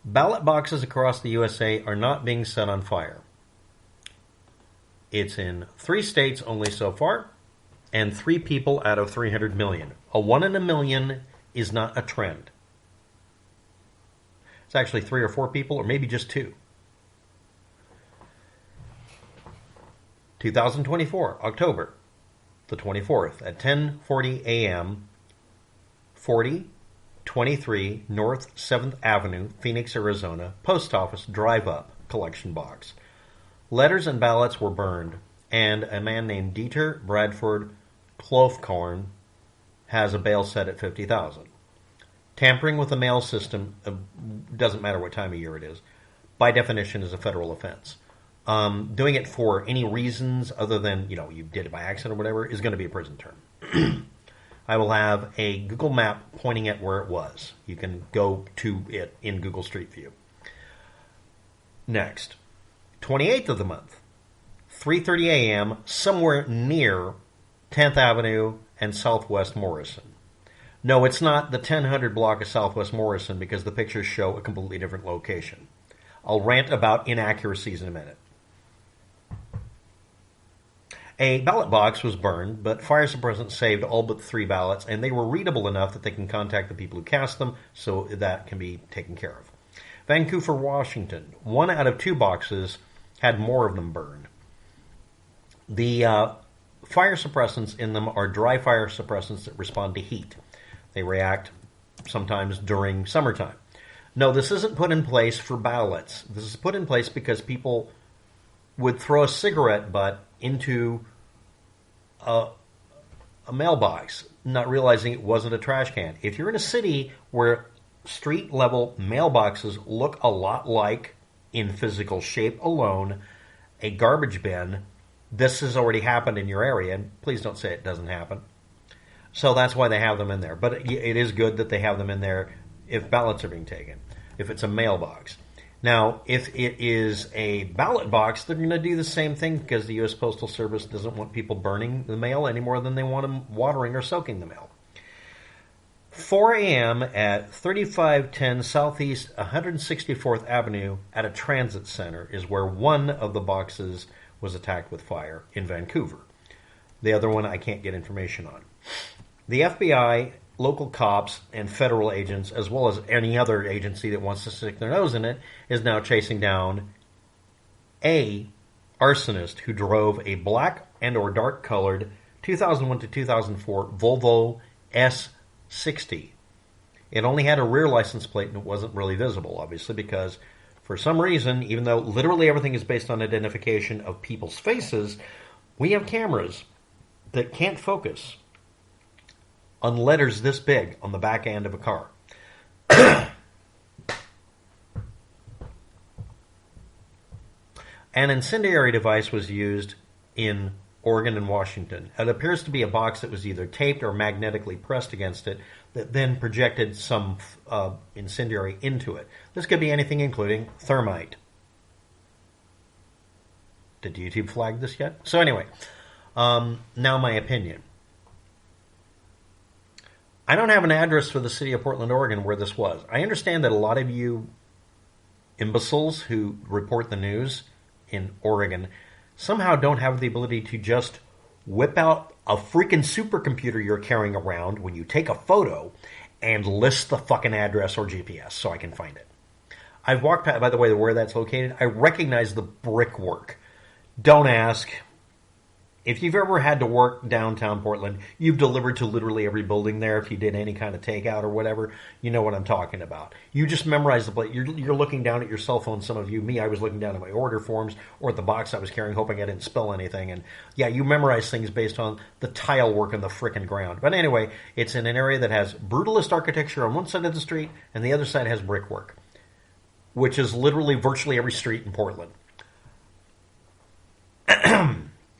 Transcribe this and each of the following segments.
Ballot boxes across the USA are not being set on fire. It's in 3 states only so far, and 3 people out of 300 million. A 1 in a million is not a trend. It's actually 3 or 4 people, or maybe just 2. 2024, October the 24th at 10:40 a.m., 4023 North 7th Avenue, Phoenix, Arizona, Post Office drive-up collection box. Letters and ballots were burned, and a man named Dieter Bradford Klofkorn has a bail set at $50,000. Tampering with the mail system, doesn't matter what time of year it is, by definition is a federal offense. Doing it for any reasons other than, you did it by accident or whatever, is going to be a prison term. I will have a Google map pointing at where it was. You can go to it in Google Street View. Next, 28th of the month, 3:30 a.m., somewhere near 10th Avenue and Southwest Morrison. No, it's not the 1000 block of Southwest Morrison because the pictures show a completely different location. I'll rant about inaccuracies in a minute. A ballot box was burned, but fire suppressants saved all but 3 ballots, and they were readable enough that they can contact the people who cast them, so that can be taken care of. Vancouver, Washington. 1 out of 2 boxes had more of them burned. The fire suppressants in them are dry fire suppressants that respond to heat. They react sometimes during summertime. No, this isn't put in place for ballots. This is put in place because people would throw a cigarette butt into a mailbox, not realizing it wasn't a trash can. If you're in a city where street-level mailboxes look a lot like, in physical shape alone, a garbage bin, this has already happened in your area, and please don't say it doesn't happen. So that's why they have them in there. But it is good that they have them in there if ballots are being taken, if it's a mailbox. Now, if it is a ballot box, they're going to do the same thing because the U.S. Postal Service doesn't want people burning the mail any more than they want them watering or soaking the mail. 4 a.m. at 3510 Southeast 164th Avenue at a transit center is where one of the boxes was attacked with fire in Vancouver. The other one I can't get information on. The FBI, local cops, and federal agents, as well as any other agency that wants to stick their nose in it, is now chasing down a arsonist who drove a black and or dark colored 2001 to 2004 Volvo S60. It only had a rear license plate and it wasn't really visible, obviously, because for some reason, even though literally everything is based on identification of people's faces, we have cameras that can't focus on letters this big on the back end of a car. An incendiary device was used in Oregon and Washington. It appears to be a box that was either taped or magnetically pressed against it that then projected some incendiary into it. This could be anything including thermite. Did YouTube flag this yet? So anyway, now my opinion. I don't have an address for the city of Portland, Oregon where this was. I understand that a lot of you imbeciles who report the news in Oregon somehow don't have the ability to just whip out a freaking supercomputer you're carrying around when you take a photo and list the fucking address or GPS so I can find it. I've walked past, by the way, where that's located. I recognize the brickwork. Don't ask. If you've ever had to work downtown Portland, you've delivered to literally every building there. If you did any kind of takeout or whatever, you know what I'm talking about. You just memorize the place. You're looking down at your cell phone, some of you. Me, I was looking down at my order forms or at the box I was carrying, hoping I didn't spill anything. And yeah, you memorize things based on the tile work on the frickin' ground. But anyway, it's in an area that has brutalist architecture on one side of the street, and the other side has brickwork, which is literally virtually every street in Portland.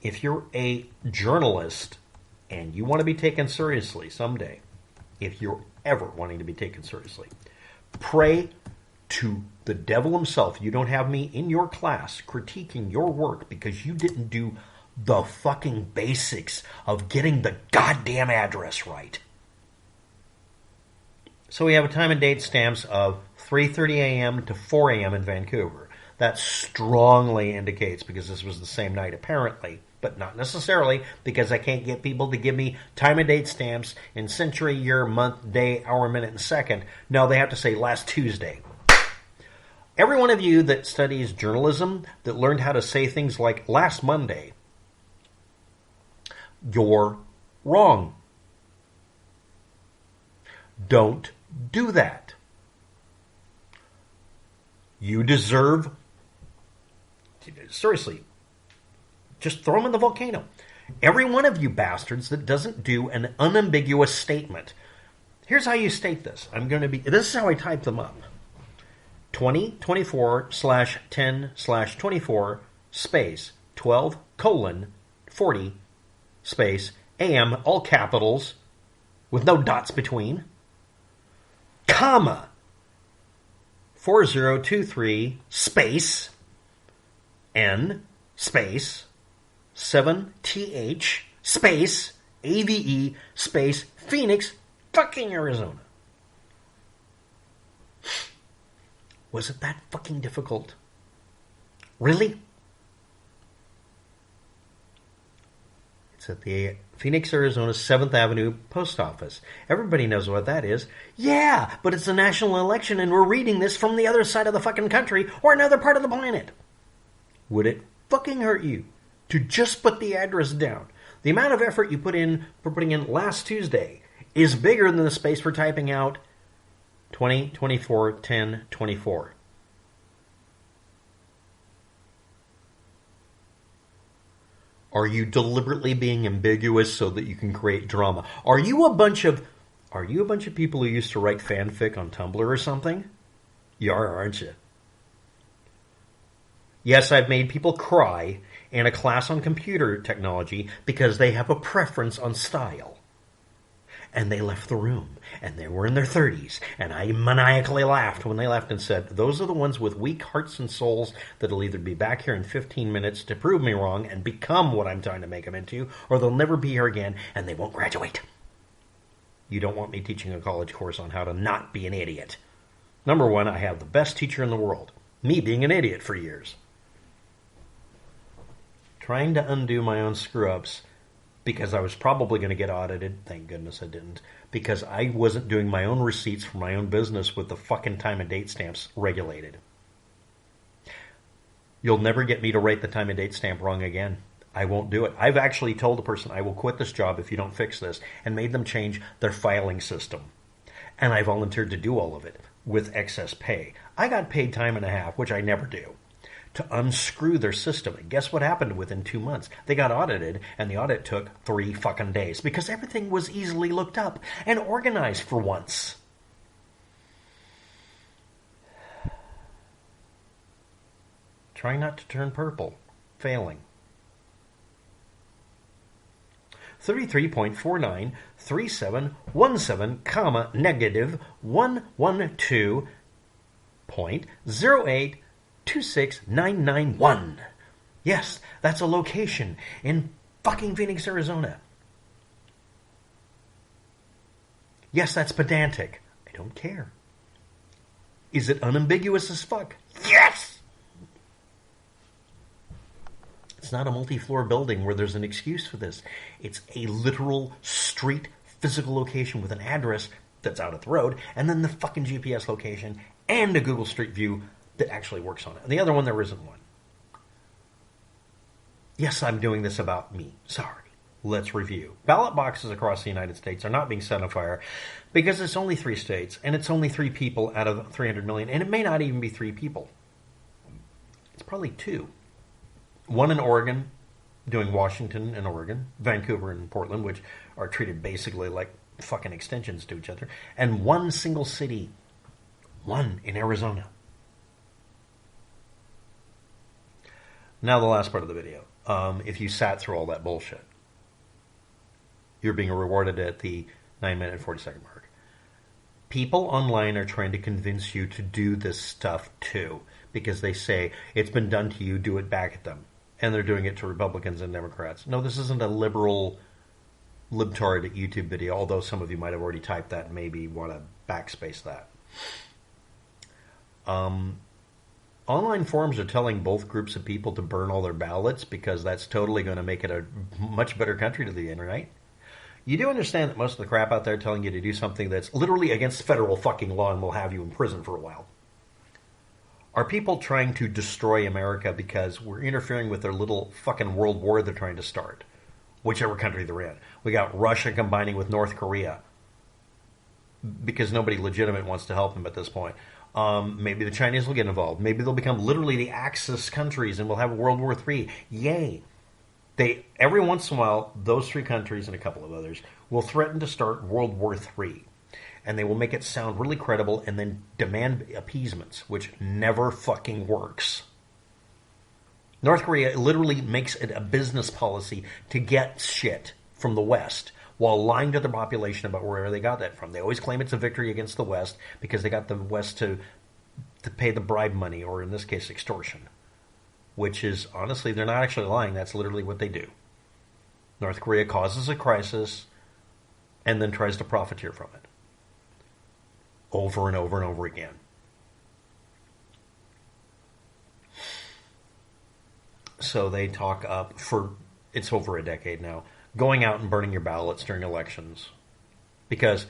If you're a journalist and you want to be taken seriously someday, if you're ever wanting to be taken seriously, pray to the devil himself. You don't have me in your class critiquing your work because you didn't do the fucking basics of getting the goddamn address right. So we have a time and date stamps of 3:30 a.m. to 4 a.m. in Vancouver. That strongly indicates, because this was the same night apparently, but not necessarily, because I can't get people to give me time and date stamps in century, year, month, day, hour, minute, and second. No, they have to say last Tuesday. Every one of you that studies journalism, that learned how to say things like last Monday, you're wrong. Don't do that. You deserve, seriously, just throw them in the volcano. Every one of you bastards that doesn't do an unambiguous statement. Here's how you state this. This is how I type them up. 2024/10/24 space 12:40 space AM, all capitals, with no dots between, comma 4023 space N space 7TH space AVE space Phoenix, fucking Arizona. Was it that fucking difficult? Really? It's at the Phoenix, Arizona 7th Avenue Post Office. Everybody knows what that is. Yeah, but it's a national election and we're reading this from the other side of the fucking country or another part of the planet. Would it fucking hurt you to just put the address down? The amount of effort you put in for putting in last Tuesday is bigger than the space for typing out 2024/10/24. Are you deliberately being ambiguous so that you can create drama? Are you a bunch of people who used to write fanfic on Tumblr or something? You are, aren't you? Yes, I've made people cry in a class on computer technology because they have a preference on style. And they left the room, and they were in their 30s, and I maniacally laughed when they left and said, those are the ones with weak hearts and souls that'll either be back here in 15 minutes to prove me wrong and become what I'm trying to make them into, or they'll never be here again, and they won't graduate. You don't want me teaching a college course on how to not be an idiot. Number one, I have the best teacher in the world, me being an idiot for years. Trying to undo my own screw-ups because I was probably going to get audited. Thank goodness I didn't. Because I wasn't doing my own receipts for my own business with the fucking time and date stamps regulated. You'll never get me to write the time and date stamp wrong again. I won't do it. I've actually told the person I will quit this job if you don't fix this, and made them change their filing system. And I volunteered to do all of it with excess pay. I got paid time and a half, which I never do, to unscrew their system. And guess what happened within 2 months? They got audited, and the audit took 3 fucking days because everything was easily looked up and organized for once. Trying not to turn purple. Failing. 33.493717, comma, negative 112.0826991. Yes, that's a location in fucking Phoenix, Arizona. Yes, that's pedantic. I don't care. Is it unambiguous as fuck? Yes! It's not a multi-floor building where there's an excuse for this. It's a literal street physical location with an address that's out at the road, and then the fucking GPS location and a Google Street View that actually works on it. And the other one, there isn't one. Yes, I'm doing this about me. Sorry. Let's review. Ballot boxes across the United States are not being set on fire because it's only 3 states, and it's only 3 people out of 300 million, and it may not even be 3 people. It's probably 2. One in Oregon, doing Washington and Oregon, Vancouver and Portland, which are treated basically like fucking extensions to each other, and one single city, one in Arizona. Now the last part of the video. If you sat through all that bullshit, you're being rewarded at the 9-minute and 40-second mark. People online are trying to convince you to do this stuff too, because they say, it's been done to you, do it back at them. And they're doing it to Republicans and Democrats. No, this isn't a liberal libtard YouTube video, although some of you might have already typed that and maybe want to backspace that. Online forums are telling both groups of people to burn all their ballots because that's totally going to make it a much better country to the end, right? You do understand that most of the crap out there telling you to do something that's literally against federal fucking law and will have you in prison for a while. Are people trying to destroy America because we're interfering with their little fucking world war they're trying to start? Whichever country they're in. We got Russia combining with North Korea because nobody legitimate wants to help them at this point. Maybe the Chinese will get involved. Maybe they'll become literally the Axis countries and we'll have World War III. Yay. Every once in a while, those three countries and a couple of others will threaten to start World War III. And they will make it sound really credible and then demand appeasements, which never fucking works. North Korea literally makes it a business policy to get shit from the West while lying to the population about wherever they got that from. They always claim it's a victory against the West because they got the West to pay the bribe money, or in this case, extortion. Which is, honestly, they're not actually lying. That's literally what they do. North Korea causes a crisis and then tries to profiteer from it. Over and over and over again. So they talk up for, it's over a decade now, going out and burning your ballots during elections. Because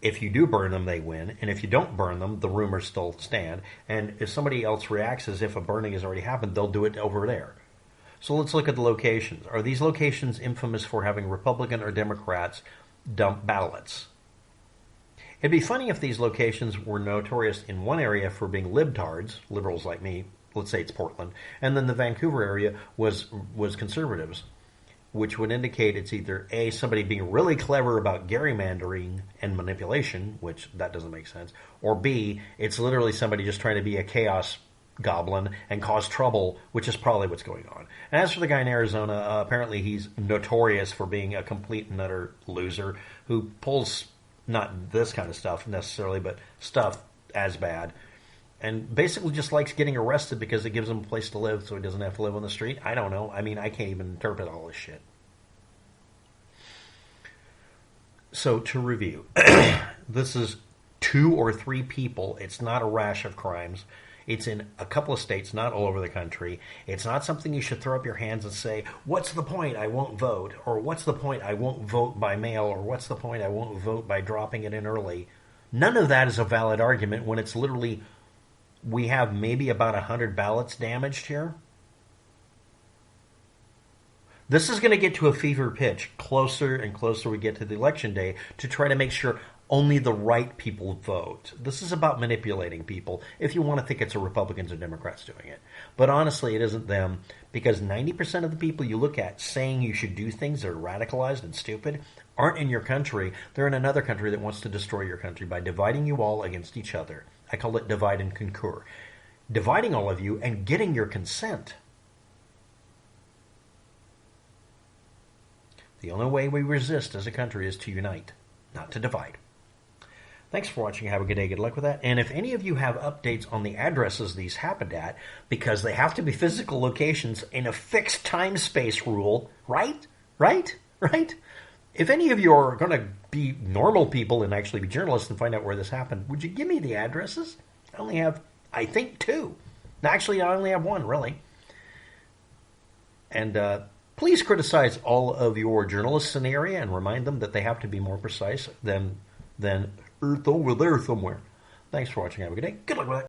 if you do burn them, they win. And if you don't burn them, the rumors still stand. And if somebody else reacts as if a burning has already happened, they'll do it over there. So let's look at the locations. Are these locations infamous for having Republican or Democrats dump ballots? It'd be funny if these locations were notorious in one area for being libtards, liberals like me, let's say it's Portland, and then the Vancouver area was conservatives, which would indicate it's either A, somebody being really clever about gerrymandering and manipulation, which that doesn't make sense, or B, it's literally somebody just trying to be a chaos goblin and cause trouble, which is probably what's going on. And as for the guy in Arizona, apparently he's notorious for being a complete and utter loser who pulls not this kind of stuff necessarily, but stuff as bad. And basically just likes getting arrested because it gives him a place to live so he doesn't have to live on the street. I don't know. I mean, I can't even interpret all this shit. So to review, this is 2 or 3 people. It's not a rash of crimes. It's in a couple of states, not all over the country. It's not something you should throw up your hands and say, what's the point? I won't vote. Or what's the point? I won't vote by mail. Or what's the point? I won't vote by dropping it in early. None of that is a valid argument when it's literally, we have maybe about 100 ballots damaged here. This is going to get to a fever pitch closer and closer we get to the election day to try to make sure only the right people vote. This is about manipulating people if you want to think it's the Republicans or Democrats doing it. But honestly, it isn't them, because 90% of the people you look at saying you should do things that are radicalized and stupid aren't in your country. They're in another country that wants to destroy your country by dividing you all against each other. I call it divide and conquer. Dividing all of you and getting your consent. The only way we resist as a country is to unite, not to divide. Thanks for watching. Have a good day. Good luck with that. And if any of you have updates on the addresses these happened at, because they have to be physical locations in a fixed time space rule, right? If any of you are going to be normal people and actually be journalists and find out where this happened, would you give me the addresses? I only have, I think, 2. Actually, I only have 1, really. And please criticize all of your journalists in the area and remind them that they have to be more precise than Earth over there somewhere. Thanks for watching. Have a good day. Good luck with that.